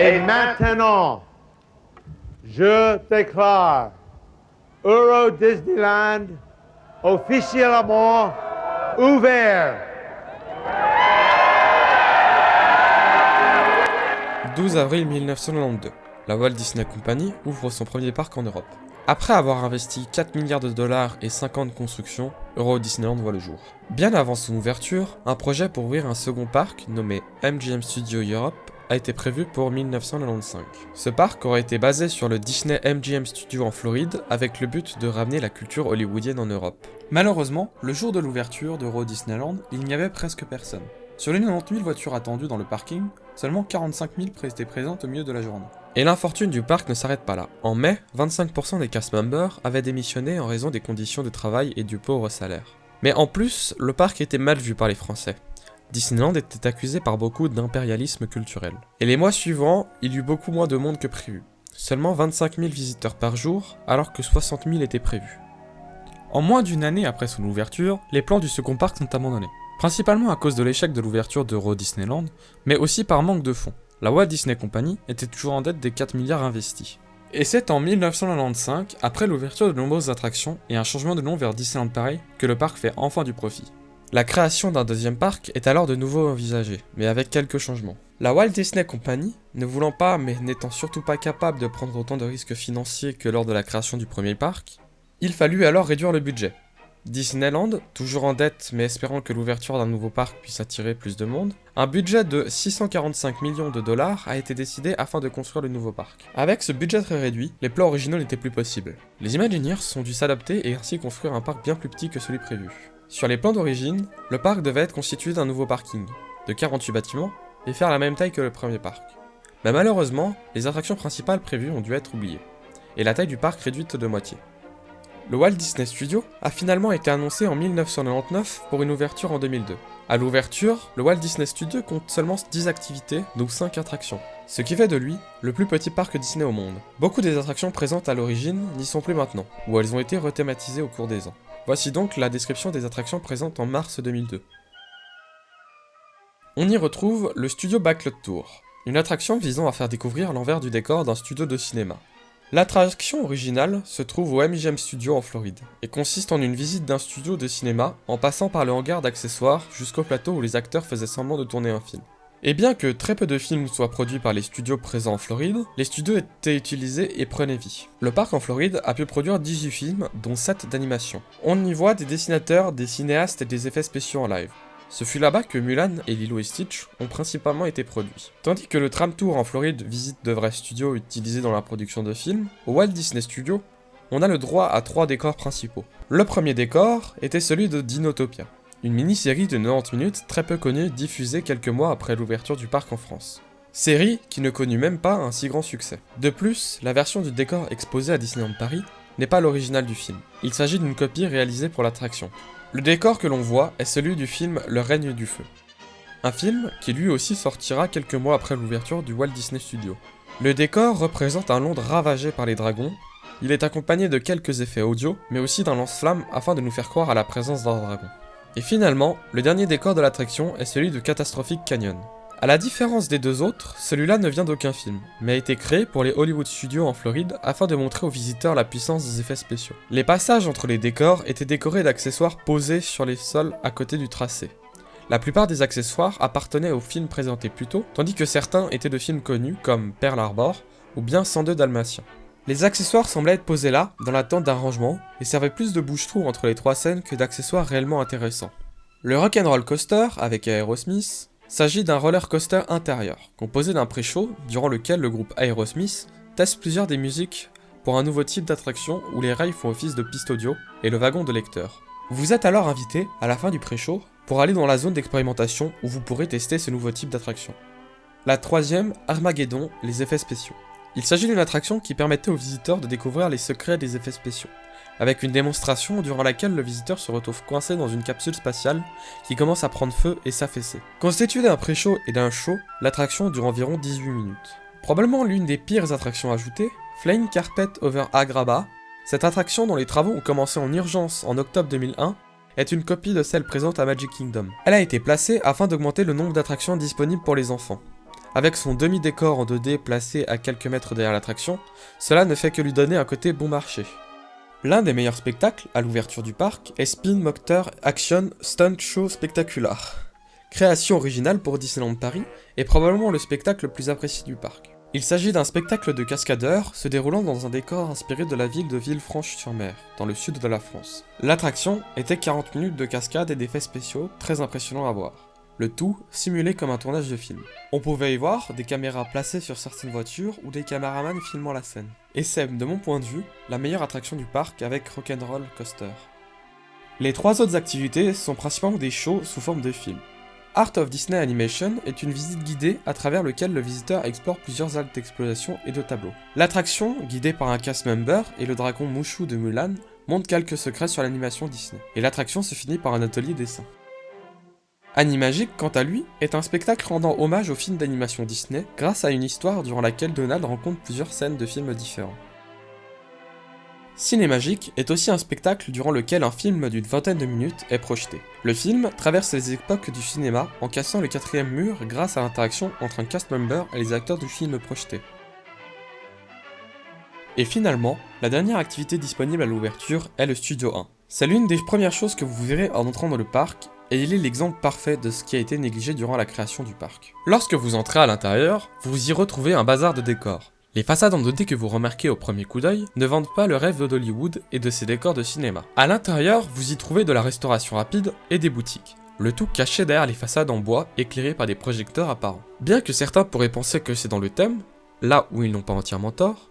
Et maintenant, je déclare Euro Disneyland officiellement ouvert. 12 avril 1992, la Walt Disney Company ouvre son premier parc en Europe. Après avoir investi 4 milliards de dollars et 5 ans de construction, Euro Disneyland voit le jour. Bien avant son ouverture, un projet pour ouvrir un second parc, nommé MGM Studios Europe, a été prévu pour 1995. Ce parc aurait été basé sur le Disney MGM Studio en Floride, avec le but de ramener la culture hollywoodienne en Europe. Malheureusement, le jour de l'ouverture d'Euro Disneyland, il n'y avait presque personne. Sur les 90 000 voitures attendues dans le parking, seulement 45 000 étaient présentes au milieu de la journée. Et l'infortune du parc ne s'arrête pas là. En mai, 25% des cast members avaient démissionné en raison des conditions de travail et du pauvre salaire. Mais en plus, le parc était mal vu par les Français. Disneyland était accusé par beaucoup d'impérialisme culturel. Et les mois suivants, il y eut beaucoup moins de monde que prévu. Seulement 25 000 visiteurs par jour, alors que 60 000 étaient prévus. En moins d'une année après son ouverture, les plans du second parc sont abandonnés. Principalement à cause de l'échec de l'ouverture d'Euro Disneyland, mais aussi par manque de fonds. La Walt Disney Company était toujours en dette des 4 milliards investis. Et c'est en 1995, après l'ouverture de nombreuses attractions et un changement de nom vers Disneyland Paris, que le parc fait enfin du profit. La création d'un deuxième parc est alors de nouveau envisagée, mais avec quelques changements. La Walt Disney Company, ne voulant pas mais n'étant surtout pas capable de prendre autant de risques financiers que lors de la création du premier parc, il fallut alors réduire le budget. Disneyland, toujours en dette mais espérant que l'ouverture d'un nouveau parc puisse attirer plus de monde, un budget de 645 millions de dollars a été décidé afin de construire le nouveau parc. Avec ce budget très réduit, les plans originaux n'étaient plus possibles. Les Imagineers ont dû s'adapter et ainsi construire un parc bien plus petit que celui prévu. Sur les plans d'origine, le parc devait être constitué d'un nouveau parking, de 48 bâtiments, et faire la même taille que le premier parc. Mais malheureusement, les attractions principales prévues ont dû être oubliées, et la taille du parc réduite de moitié. Le Walt Disney Studio a finalement été annoncé en 1999 pour une ouverture en 2002. À l'ouverture, le Walt Disney Studio compte seulement 10 activités, dont 5 attractions, ce qui fait de lui le plus petit parc Disney au monde. Beaucoup des attractions présentes à l'origine n'y sont plus maintenant, ou elles ont été rethématisées au cours des ans. Voici donc la description des attractions présentes en mars 2002. On y retrouve le studio Backlot Tour, une attraction visant à faire découvrir l'envers du décor d'un studio de cinéma. L'attraction originale se trouve au MGM Studio en Floride, et consiste en une visite d'un studio de cinéma en passant par le hangar d'accessoires jusqu'au plateau où les acteurs faisaient semblant de tourner un film. Et bien que très peu de films soient produits par les studios présents en Floride, les studios étaient utilisés et prenaient vie. Le parc en Floride a pu produire 18 films, dont 7 d'animation. On y voit des dessinateurs, des cinéastes et des effets spéciaux en live. Ce fut là-bas que Mulan et Lilo et Stitch ont principalement été produits. Tandis que le Tram Tour en Floride visite de vrais studios utilisés dans la production de films, au Walt Disney Studios, on a le droit à 3 décors principaux. Le premier décor était celui de Dinotopia, une mini-série de 90 minutes très peu connue diffusée quelques mois après l'ouverture du parc en France. Série qui ne connut même pas un si grand succès. De plus, la version du décor exposée à Disneyland Paris n'est pas l'original du film. Il s'agit d'une copie réalisée pour l'attraction. Le décor que l'on voit est celui du film Le règne du feu. Un film qui lui aussi sortira quelques mois après l'ouverture du Walt Disney Studio. Le décor représente un Londres ravagé par les dragons. Il est accompagné de quelques effets audio, mais aussi d'un lance-flamme afin de nous faire croire à la présence d'un dragon. Et finalement, le dernier décor de l'attraction est celui de Catastrophic Canyon. À la différence des deux autres, celui-là ne vient d'aucun film, mais a été créé pour les Hollywood Studios en Floride afin de montrer aux visiteurs la puissance des effets spéciaux. Les passages entre les décors étaient décorés d'accessoires posés sur les sols à côté du tracé. La plupart des accessoires appartenaient aux films présentés plus tôt, tandis que certains étaient de films connus comme Pearl Harbor ou bien 102 Dalmatiens. Les accessoires semblaient être posés là, dans l'attente d'un rangement, et servaient plus de bouche-trou entre les 3 scènes que d'accessoires réellement intéressants. Le Rock'n'Roll Coaster, avec Aerosmith, s'agit d'un roller coaster intérieur, composé d'un pré-show durant lequel le groupe Aerosmith teste plusieurs des musiques pour un nouveau type d'attraction où les rails font office de piste audio et le wagon de lecteur. Vous êtes alors invité, à la fin du pré-show, pour aller dans la zone d'expérimentation où vous pourrez tester ce nouveau type d'attraction. La troisième, Armageddon, les effets spéciaux. Il s'agit d'une attraction qui permettait aux visiteurs de découvrir les secrets des effets spéciaux, avec une démonstration durant laquelle le visiteur se retrouve coincé dans une capsule spatiale qui commence à prendre feu et s'affaisser. Constituée d'un pré-show et d'un show, l'attraction dure environ 18 minutes. Probablement l'une des pires attractions ajoutées, Flying Carpet over Agrabah, cette attraction dont les travaux ont commencé en urgence en octobre 2001, est une copie de celle présente à Magic Kingdom. Elle a été placée afin d'augmenter le nombre d'attractions disponibles pour les enfants. avec son demi-décor en 2D placé à quelques mètres derrière l'attraction, cela ne fait que lui donner un côté bon marché. L'un des meilleurs spectacles à l'ouverture du parc est Spin Motor Action Stunt Show Spectacular. Création originale pour Disneyland Paris et probablement le spectacle le plus apprécié du parc. Il s'agit d'un spectacle de cascadeurs se déroulant dans un décor inspiré de la ville de Villefranche-sur-Mer, dans le sud de la France. L'attraction était 40 minutes de cascades et d'effets spéciaux très impressionnants à voir. Le tout simulé comme un tournage de film. On pouvait y voir des caméras placées sur certaines voitures ou des caméramans filmant la scène. Et c'est, de mon point de vue, la meilleure attraction du parc avec Rock'n'Roll Coaster. Les trois autres activités sont principalement des shows sous forme de films. Art of Disney Animation est une visite guidée à travers laquelle le visiteur explore plusieurs salles d'exploration et de tableaux. L'attraction, guidée par un cast member et le dragon Mushu de Mulan, montre quelques secrets sur l'animation Disney. Et l'attraction se finit par un atelier dessin. Animagic, quant à lui, est un spectacle rendant hommage aux films d'animation Disney grâce à une histoire durant laquelle Donald rencontre plusieurs scènes de films différents. Cinémagique est aussi un spectacle durant lequel un film d'une vingtaine de minutes est projeté. Le film traverse les époques du cinéma en cassant le quatrième mur grâce à l'interaction entre un cast member et les acteurs du film projeté. Et finalement, la dernière activité disponible à l'ouverture est le Studio 1. C'est l'une des premières choses que vous verrez en entrant dans le parc, et il est l'exemple parfait de ce qui a été négligé durant la création du parc. Lorsque vous entrez à l'intérieur, vous y retrouvez un bazar de décors. Les façades en 2D que vous remarquez au premier coup d'œil ne vendent pas le rêve d'Hollywood et de ses décors de cinéma. À l'intérieur, vous y trouvez de la restauration rapide et des boutiques. Le tout caché derrière les façades en bois éclairées par des projecteurs apparents. Bien que certains pourraient penser que c'est dans le thème, là où ils n'ont pas entièrement tort,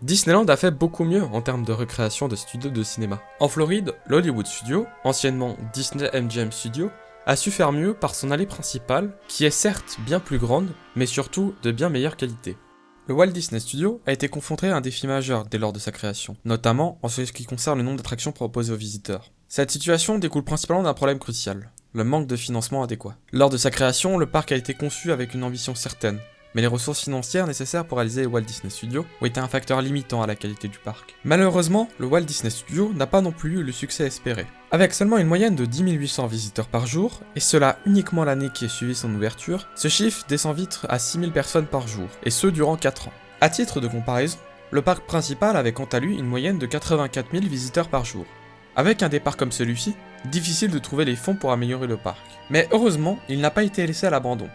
Disneyland a fait beaucoup mieux en termes de recréation de studios de cinéma. En Floride, l'Hollywood Studio, anciennement Disney MGM Studio, a su faire mieux par son allée principale, qui est certes bien plus grande, mais surtout de bien meilleure qualité. Le Walt Disney Studio a été confronté à un défi majeur dès lors de sa création, notamment en ce qui concerne le nombre d'attractions proposées aux visiteurs. Cette situation découle principalement d'un problème crucial, le manque de financement adéquat. Lors de sa création, le parc a été conçu avec une ambition certaine, mais les ressources financières nécessaires pour réaliser le Walt Disney Studio ont été un facteur limitant à la qualité du parc. Malheureusement, le Walt Disney Studio n'a pas non plus eu le succès espéré. Avec seulement une moyenne de 10 800 visiteurs par jour, et cela uniquement l'année qui a suivi son ouverture, ce chiffre descend vite à 6 000 personnes par jour, et ce durant 4 ans. À titre de comparaison, le parc principal avait quant à lui une moyenne de 84 000 visiteurs par jour. Avec un départ comme celui-ci, difficile de trouver les fonds pour améliorer le parc. Mais heureusement, il n'a pas été laissé à l'abandon.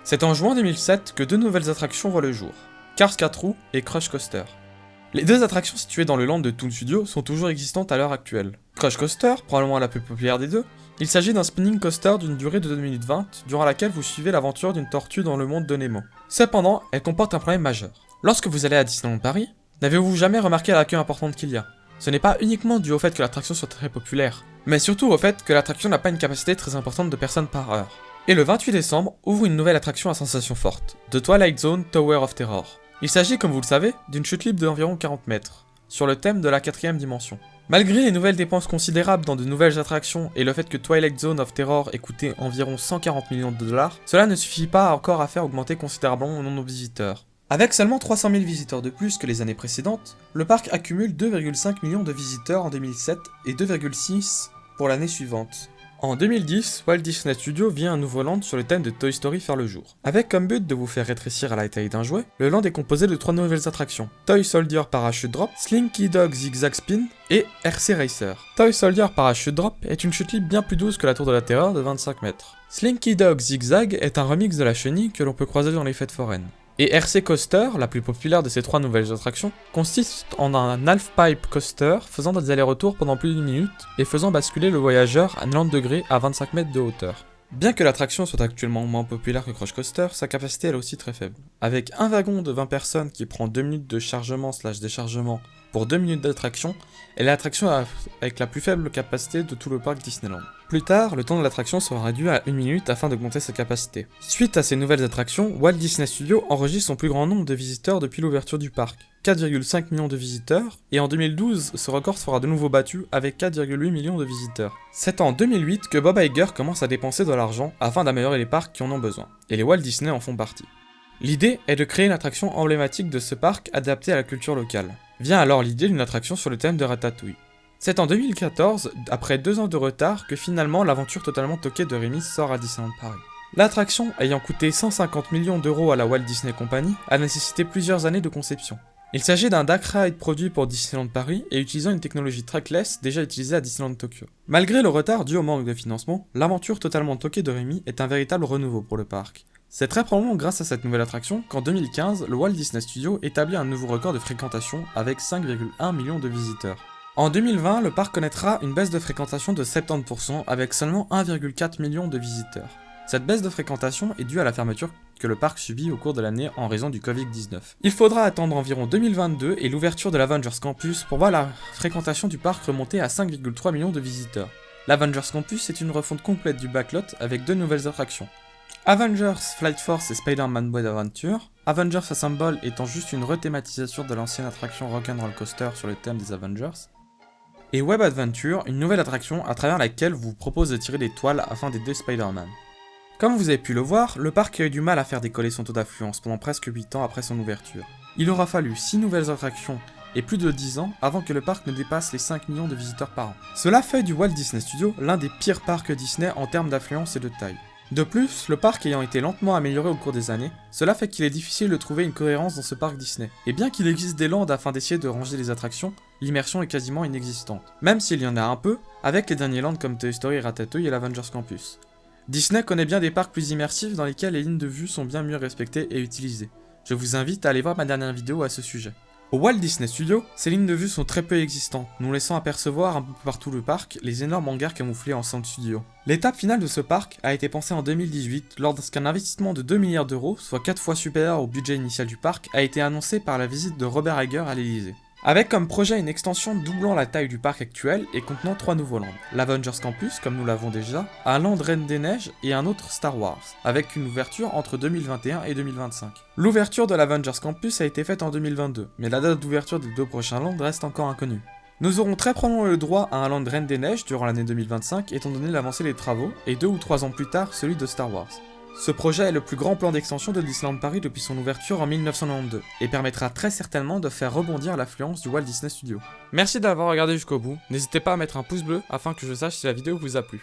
C'est en juin 2007 que deux nouvelles attractions voient le jour, Cars 4 roues et Crush Coaster. Les deux attractions situées dans le land de Toon Studio sont toujours existantes à l'heure actuelle. Crush Coaster, probablement la plus populaire des deux, il s'agit d'un spinning coaster d'une durée de 2 minutes 20, durant laquelle vous suivez l'aventure d'une tortue dans le monde de Nemo. Cependant, elle comporte un problème majeur. Lorsque vous allez à Disneyland Paris, n'avez-vous jamais remarqué la queue importante qu'il y a ? Ce n'est pas uniquement dû au fait que l'attraction soit très populaire, mais surtout au fait que l'attraction n'a pas une capacité très importante de personnes par heure. Et le 28 décembre ouvre une nouvelle attraction à sensation forte, The Twilight Zone Tower of Terror. Il s'agit, comme vous le savez, d'une chute libre d'environ 40 mètres, sur le thème de la 4ème dimension. Malgré les nouvelles dépenses considérables dans de nouvelles attractions et le fait que Twilight Zone of Terror ait coûté environ 140 millions de dollars, cela ne suffit pas encore à faire augmenter considérablement le nombre de visiteurs. Avec seulement 300 000 visiteurs de plus que les années précédentes, le parc accumule 2,5 millions de visiteurs en 2007 et 2,6 pour l'année suivante. En 2010, Walt Disney Studios vient un nouveau land sur le thème de Toy Story faire le jour. Avec comme but de vous faire rétrécir à la taille d'un jouet, le land est composé de 3 nouvelles attractions, Toy Soldier Parachute Drop, Slinky Dog Zigzag Spin et RC Racer. Toy Soldier Parachute Drop est une chute libre bien plus douce que la Tour de la Terreur de 25 mètres. Slinky Dog Zigzag est un remix de la chenille que l'on peut croiser dans les fêtes foraines. Et RC Coaster, la plus populaire de ces 3 nouvelles attractions, consiste en un half-pipe coaster faisant des allers-retours pendant plus d'une minute et faisant basculer le voyageur à 90 degrés à 25 mètres de hauteur. Bien que l'attraction soit actuellement moins populaire que Crush Coaster, sa capacité est aussi très faible. Avec un wagon de 20 personnes qui prend 2 minutes de chargement/déchargement pour 2 minutes d'attraction, elle est l'attraction avec la plus faible capacité de tout le parc Disneyland. Plus tard, le temps de l'attraction sera réduit à 1 minute afin d'augmenter sa capacité. Suite à ces nouvelles attractions, Walt Disney Studios enregistre son plus grand nombre de visiteurs depuis l'ouverture du parc, 4,5 millions de visiteurs, et en 2012, ce record sera de nouveau battu avec 4,8 millions de visiteurs. C'est en 2008 que Bob Iger commence à dépenser de l'argent afin d'améliorer les parcs qui en ont besoin, et les Walt Disney en font partie. L'idée est de créer une attraction emblématique de ce parc adaptée à la culture locale. Vient alors l'idée d'une attraction sur le thème de Ratatouille. C'est en 2014, après 2 ans de retard, que finalement l'aventure totalement toquée de Rémi sort à Disneyland Paris. L'attraction, ayant coûté 150 millions d'euros à la Walt Disney Company, a nécessité plusieurs années de conception. Il s'agit d'un dark ride produit pour Disneyland Paris et utilisant une technologie trackless déjà utilisée à Disneyland Tokyo. Malgré le retard dû au manque de financement, l'aventure totalement toquée de Rémi est un véritable renouveau pour le parc. C'est très probablement grâce à cette nouvelle attraction qu'en 2015, le Walt Disney Studios établit un nouveau record de fréquentation avec 5,1 millions de visiteurs. En 2020, le parc connaîtra une baisse de fréquentation de 70% avec seulement 1,4 million de visiteurs. Cette baisse de fréquentation est due à la fermeture que le parc subit au cours de l'année en raison du Covid-19. Il faudra attendre environ 2022 et l'ouverture de l'Avengers Campus pour voir la fréquentation du parc remonter à 5,3 millions de visiteurs. L'Avengers Campus est une refonte complète du backlot avec 2 nouvelles attractions. Avengers Flight Force et Spider-Man Boy Adventure, Avengers Assemble étant juste une rethématisation de l'ancienne attraction Rock'n'Roll Coaster sur le thème des Avengers, et Web Adventure, une nouvelle attraction à travers laquelle vous propose de tirer des toiles afin d'aider Spider-Man. Comme vous avez pu le voir, le parc a eu du mal à faire décoller son taux d'affluence pendant presque 8 ans après son ouverture. Il aura fallu 6 nouvelles attractions et plus de 10 ans avant que le parc ne dépasse les 5 millions de visiteurs par an. Cela fait du Walt Disney Studios l'un des pires parcs Disney en termes d'affluence et de taille. De plus, le parc ayant été lentement amélioré au cours des années, cela fait qu'il est difficile de trouver une cohérence dans ce parc Disney. Et bien qu'il existe des landes afin d'essayer de ranger les attractions, l'immersion est quasiment inexistante. Même s'il y en a un peu, avec les derniers lands comme Toy Story, Ratatouille et l'Avengers Campus. Disney connaît bien des parcs plus immersifs dans lesquels les lignes de vue sont bien mieux respectées et utilisées. Je vous invite à aller voir ma dernière vidéo à ce sujet. Au Walt Disney Studios, ces lignes de vue sont très peu existantes, nous laissant apercevoir un peu partout le parc les énormes hangars camouflés en Sound Studio. L'étape finale de ce parc a été pensée en 2018 lorsqu'un investissement de 2 milliards d'euros, soit 4 fois supérieur au budget initial du parc, a été annoncé par la visite de Robert Iger à l'Elysée. Avec comme projet une extension doublant la taille du parc actuel et contenant 3 nouveaux lands. L'Avengers Campus, comme nous l'avons déjà, un land Reine des Neiges et un autre Star Wars, avec une ouverture entre 2021 et 2025. L'ouverture de l'Avengers Campus a été faite en 2022, mais la date d'ouverture des 2 prochains lands reste encore inconnue. Nous aurons très probablement le droit à un land Reine des Neiges durant l'année 2025 étant donné l'avancée des travaux, et 2 ou 3 ans plus tard celui de Star Wars. Ce projet est le plus grand plan d'extension de Disneyland Paris depuis son ouverture en 1992 et permettra très certainement de faire rebondir l'affluence du Walt Disney Studios. Merci d'avoir regardé jusqu'au bout, n'hésitez pas à mettre un pouce bleu afin que je sache si la vidéo vous a plu.